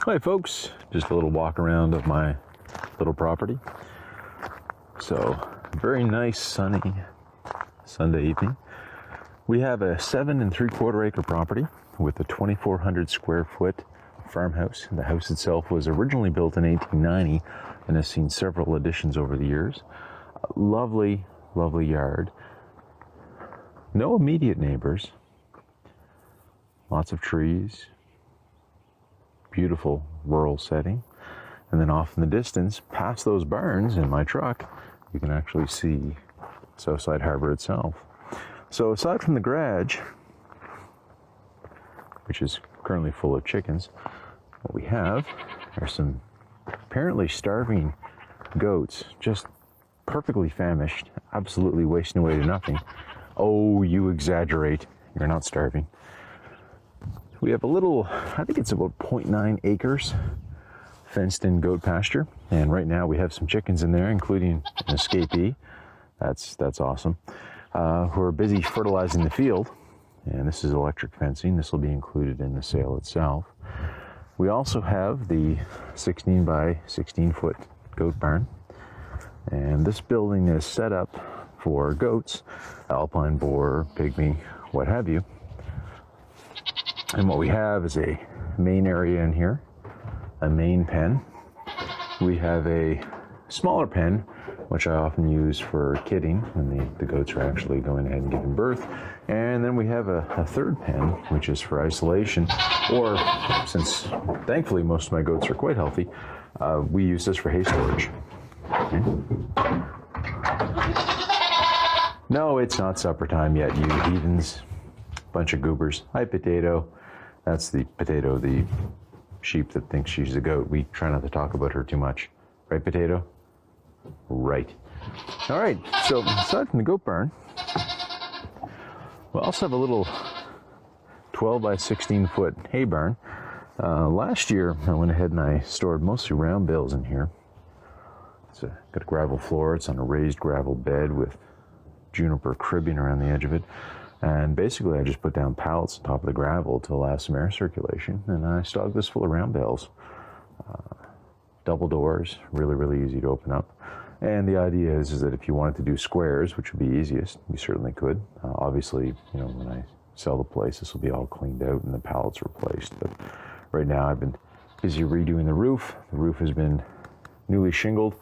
Hi folks, just a little walk around of my little property. So, very nice sunny Sunday evening. We have a 7 3/4 acre property with a 2,400 square foot farmhouse. The house itself was originally built in 1890 and has seen several additions over the years. Lovely, lovely yard. No immediate neighbors. Lots of trees. Beautiful rural setting. And then off in the distance, past those barns in my truck, you can actually see Southside Harbour itself. So aside from the garage, which is currently full of chickens, what we have are some apparently starving goats, just perfectly famished, absolutely wasting away to nothing. Oh, you exaggerate. You're not starving. We have a little, I think it's about 0.9 acres fenced in goat pasture. And right now we have some chickens in there, including an escapee. That's awesome. Who are busy fertilizing the field. And this is electric fencing. This will be included in the sale itself. We also have the 16 by 16 foot goat barn. And this building is set up for goats, alpine boar, pygmy, what have you. And what we have is a main area in here, a main pen. We have a smaller pen, which I often use for kidding when the goats are actually going ahead and giving birth. And then we have a third pen, which is for isolation, or since thankfully most of my goats are quite healthy, we use this for hay storage. Okay. No, it's not supper time yet, you heathens. Bunch of goobers. Hi, Potato. That's the Potato, the sheep that thinks she's a goat. We try not to talk about her too much. Right, Potato? Right. All right, so aside from the goat barn, we also have a little 12 by 16 foot hay barn. Last year, I went ahead and I stored mostly round bales in here. It's got a gravel floor. It's on a raised gravel bed with juniper cribbing around the edge of it. And basically, I just put down pallets on top of the gravel to allow some air circulation. And I stocked this full of round bales. Double doors, really, really easy to open up. And the idea is that if you wanted to do squares, which would be easiest, we certainly could. Obviously, you know, when I sell the place, this will be all cleaned out and the pallets replaced. But right now, I've been busy redoing the roof. The roof has been newly shingled.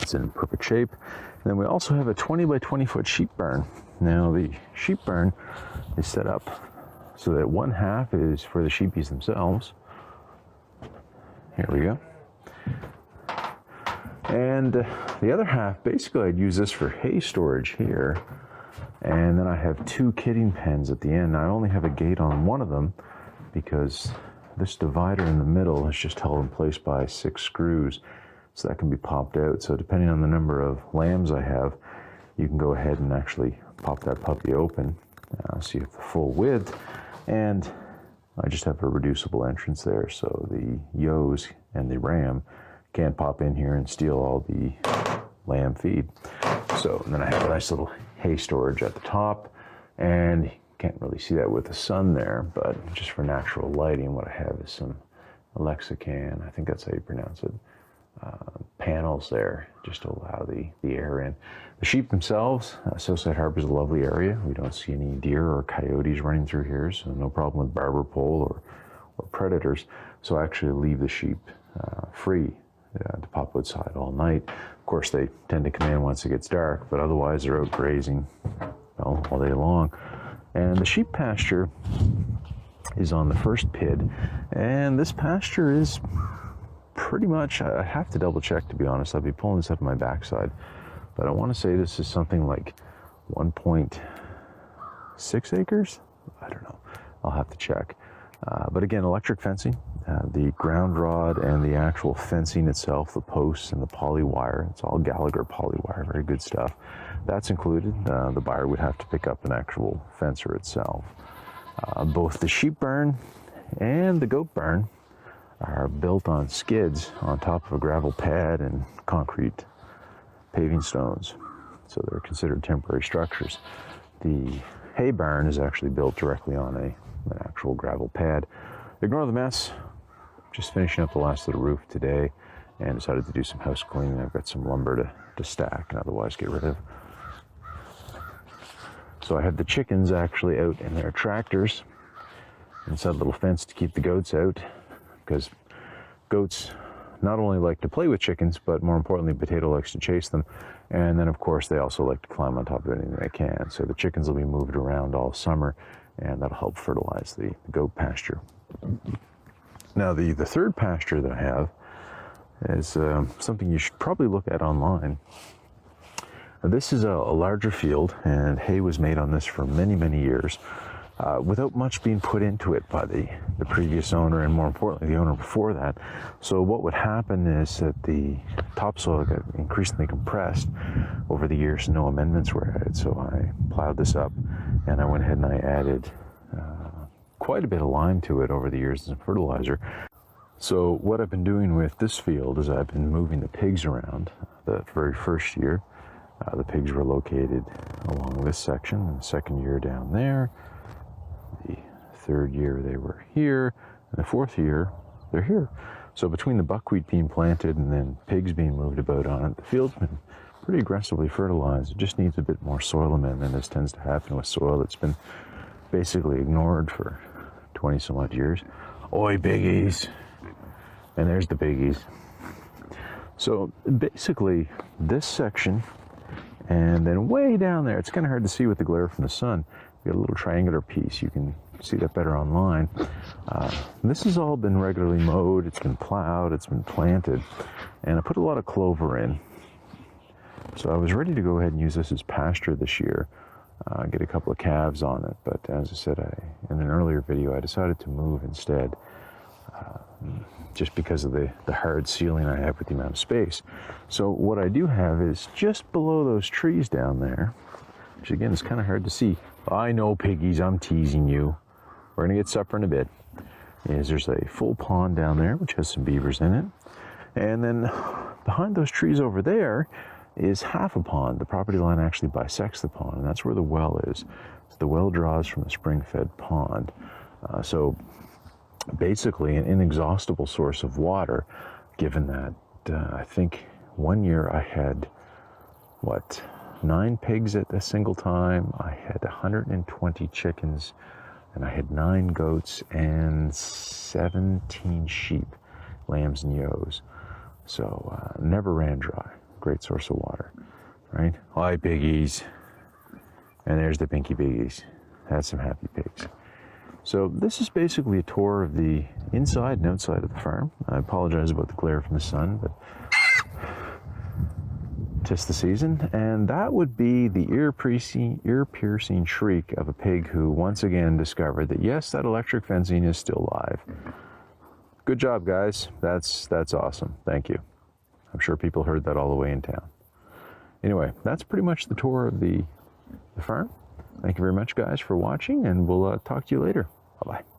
It's in perfect shape. And then we also have a 20 by 20 foot sheep barn. Now the sheep barn is set up so that one half is for the sheepies themselves. Here we go. And the other half, basically I'd use this for hay storage here. And then I have two kidding pens at the end. I only have a gate on one of them because this divider in the middle is just held in place by 6 screws. So that can be popped out. So depending on the number of lambs I have, you can go ahead and actually pop that puppy open. So you have the full width. And I just have a reducible entrance there. So the ewes and the ram can't pop in here and steal all the lamb feed. So then I have a nice little hay storage at the top. And you can't really see that with the sun there, but just for natural lighting, what I have is some Alexican, I think that's how you pronounce it, panels there just to allow the air in. The sheep themselves, Southside Harbour is a lovely area. We don't see any deer or coyotes running through here, so no problem with barber pole or predators. So I actually leave the sheep free to pop outside all night. Of course, they tend to come in once it gets dark, but otherwise they're out grazing all day long. And the sheep pasture is on the first pid, and this pasture is pretty much, I have to double check to be honest. I'll be pulling this up my backside, but I want to say this is something like 1.6 acres. I don't know. I'll have to check. But again, electric fencing, the ground rod and the actual fencing itself, the posts and the poly wire. It's all Gallagher poly wire, very good stuff. That's included. The buyer would have to pick up an actual fencer itself. Both the sheep barn and the goat barn are built on skids on top of a gravel pad and concrete paving stones. So they're considered temporary structures. The hay barn is actually built directly on an actual gravel pad. Ignore the mess. just finishing up the last of the roof today and decided to do some house cleaning. I've got some lumber to stack and otherwise get rid of. So I had the chickens actually out in their tractors inside a little fence to keep the goats out, because goats not only like to play with chickens, but more importantly, Potato likes to chase them. And then, of course, they also like to climb on top of anything they can. So the chickens will be moved around all summer, and that'll help fertilize the goat pasture. Now, the third pasture that I have is something you should probably look at online. This is a larger field, and hay was made on this for many, many years without much being put into it by the previous owner, and more importantly, the owner before that. So what would happen is that the topsoil got increasingly compressed over the years. No amendments were added, so I plowed this up, and I went ahead and I added quite a bit of lime to it over the years as a fertilizer. So what I've been doing with this field is I've been moving the pigs around. The very first year, the pigs were located along this section, and the second year down there. The third year they were here, and the fourth year they're here. So between the buckwheat being planted and then pigs being moved about on it, the field's been pretty aggressively fertilized. It just needs a bit more soil amendment, as tends to happen with soil that's been basically ignored for 20 some odd years. Oi, biggies! And there's the biggies. So basically this section, and then way down there, it's kind of hard to see with the glare from the sun. You got a little triangular piece. You can see that better online. This has all been regularly mowed. It's been plowed. It's been planted. And I put a lot of clover in. So I was ready to go ahead and use this as pasture this year. Get a couple of calves on it. But as I said in an earlier video, I decided to move instead. Just because of the hard ceiling I have with the amount of space. So what I do have is just below those trees down there, which again is kind of hard to see. I know, piggies, I'm teasing you. We're gonna get supper in a bit. There's a full pond down there, which has some beavers in it. And then behind those trees over there is half a pond. The property line actually bisects the pond, and that's where the well is. So the well draws from the spring-fed pond. So basically an inexhaustible source of water, given that I think one year I had, 9 pigs at a single time. I had 120 chickens, and I had 9 goats and 17 sheep, lambs and ewes. So never ran dry. Great source of water, right? Hi, piggies. And there's the pinky piggies. Had some happy pigs. So this is basically a tour of the inside and outside of the farm. I apologize about the glare from the sun, but 'tis the season. And that would be the ear-piercing shriek of a pig who once again discovered that, yes, that electric fencing is still live. Good job, guys. That's awesome. Thank you. I'm sure people heard that all the way in town. Anyway, that's pretty much the tour of the farm. Thank you very much, guys, for watching, and we'll talk to you later. Bye-bye.